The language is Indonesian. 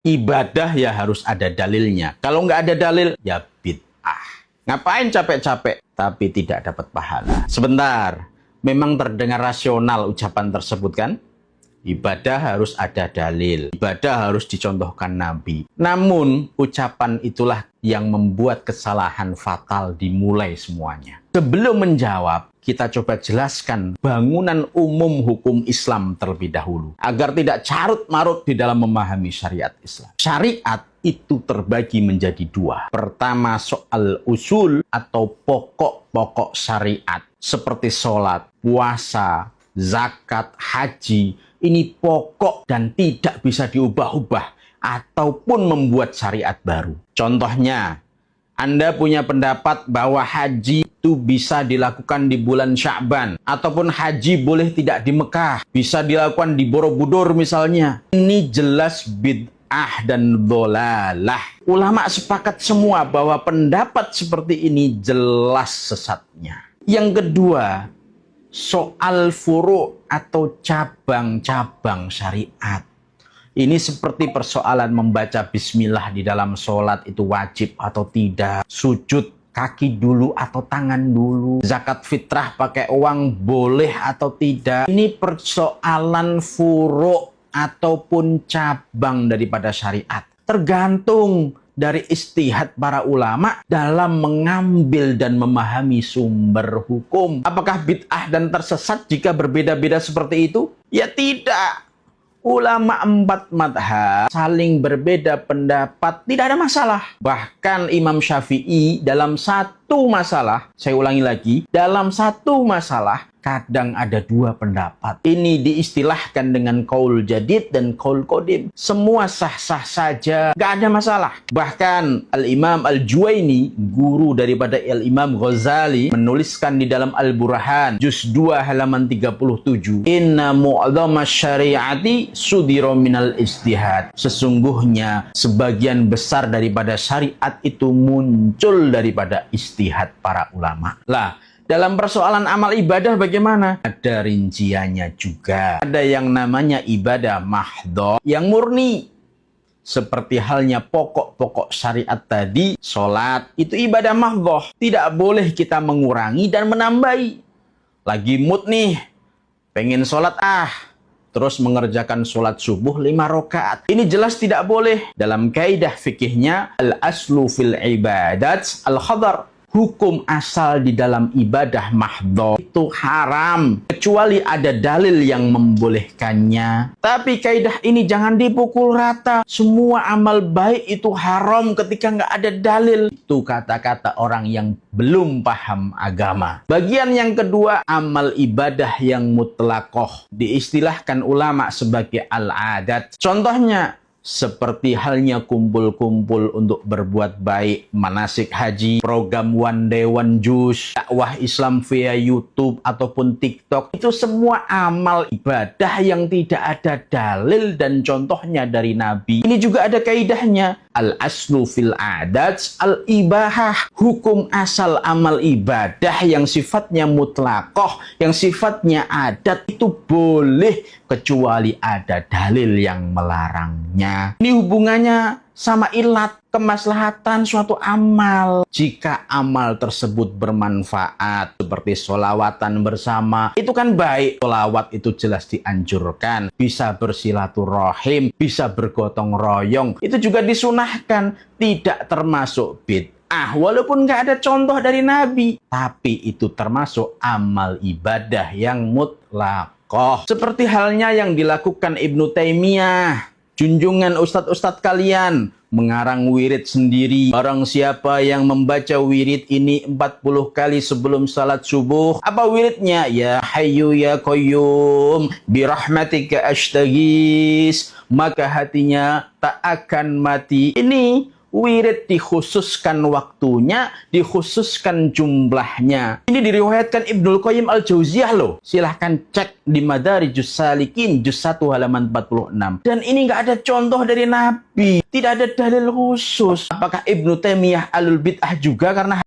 Ibadah ya harus ada dalilnya. Kalau nggak ada dalil, ya bid'ah. Ngapain capek-capek, tapi tidak dapat pahala. Sebentar, memang terdengar rasional ucapan tersebut kan? Ibadah harus ada dalil. Ibadah harus dicontohkan Nabi. Namun, ucapan itulah yang membuat kesalahan fatal dimulai semuanya. Sebelum menjawab, kita coba jelaskan bangunan umum hukum Islam terlebih dahulu. Agar tidak carut-marut di dalam memahami syariat Islam. Syariat itu terbagi menjadi dua. Pertama, soal usul atau pokok-pokok syariat. Seperti sholat, puasa, zakat, haji. Ini pokok dan tidak bisa diubah-ubah ataupun membuat syariat baru. Contohnya, Anda punya pendapat bahwa haji itu bisa dilakukan di bulan Sya'ban. Ataupun haji boleh tidak di Mekah. Bisa dilakukan di Borobudur misalnya. Ini jelas bid'ah dan dholalah. Ulama sepakat semua bahwa pendapat seperti ini jelas sesatnya. Yang kedua, soal furu' atau cabang-cabang syariat. Ini seperti persoalan membaca bismillah di dalam sholat itu wajib atau tidak. Sujud kaki dulu atau tangan dulu. Zakat fitrah pakai uang boleh atau tidak. Ini persoalan furu' ataupun cabang daripada syariat. Tergantung dari istihad para ulama dalam mengambil dan memahami sumber hukum. Apakah bid'ah dan tersesat jika berbeda-beda seperti itu? Ya tidak. Ulama 4 madhab saling berbeda pendapat, tidak ada masalah. Bahkan Imam Syafi'i dalam satu masalah, saya ulangi lagi, dalam satu masalah kadang ada 2 pendapat. Ini diistilahkan dengan qaul jadid dan qaul qadim. Semua sah-sah saja, gak ada masalah. Bahkan Al-Imam Al-Juwaini, guru daripada Al-Imam Ghazali, menuliskan di dalam Al-Burhan, juz 2 halaman 37. Inna mu'adhama syari'ati sudiro minal istihad. Sesungguhnya sebagian besar daripada syariat itu muncul daripada istihad para ulama. Lah, dalam persoalan amal ibadah bagaimana? Ada rinciannya juga. Ada yang namanya ibadah mahdhah yang murni. Seperti halnya pokok-pokok syariat tadi, sholat itu ibadah mahdhah. Tidak boleh kita mengurangi dan menambahi. Lagi mood nih, pengen sholat terus mengerjakan sholat subuh 5 rakaat. Ini jelas tidak boleh. Dalam kaidah fikihnya, al-aslu fil ibadat al-khadar. Hukum asal di dalam ibadah mahdhah itu haram kecuali ada dalil yang membolehkannya. Tapi kaidah ini jangan dipukul rata. Semua amal baik itu haram ketika nggak ada dalil. Itu kata-kata orang yang belum paham agama. Bagian yang kedua, amal ibadah yang mutlaqoh diistilahkan ulama sebagai al-adat. Contohnya, seperti halnya kumpul-kumpul untuk berbuat baik, manasik haji, program One Day One Juice, dakwah Islam via YouTube ataupun TikTok. Itu semua amal ibadah yang tidak ada dalil dan contohnya dari Nabi. Ini juga ada kaidahnya. Al-aslu fil adat al-ibahah. Hukum asal amal ibadah yang sifatnya mutlaqoh, yang sifatnya adat itu boleh kecuali ada dalil yang melarangnya. Ini hubungannya sama ilat kemaslahatan suatu amal. Jika amal tersebut bermanfaat seperti sholawatan bersama, itu kan baik. Sholawat itu jelas dianjurkan. Bisa bersilaturahim, bisa bergotong royong. Itu juga disunahkan. Tidak termasuk bid'ah. Walaupun nggak ada contoh dari Nabi. Tapi itu termasuk amal ibadah yang mutlaqoh. Seperti halnya yang dilakukan Ibnu Taimiyah. Junjungan ustadz-ustadz kalian mengarang wirid sendiri. Barang siapa yang membaca wirid ini 40 kali sebelum salat subuh. Apa wiridnya? Ya Hayyu ya Qayyum birahmatika ashtagis. Maka hatinya tak akan mati. Ini wirid dikhususkan waktunya, dikhususkan jumlahnya. Ini diriwayatkan Ibnul Qayyim Al-Jauziyah loh. Silahkan cek di Madarijus Salikin, juz 1 halaman 46. Dan ini nggak ada contoh dari Nabi. Tidak ada dalil khusus. Apakah Ibnu Taimiyah alul bid'ah juga karena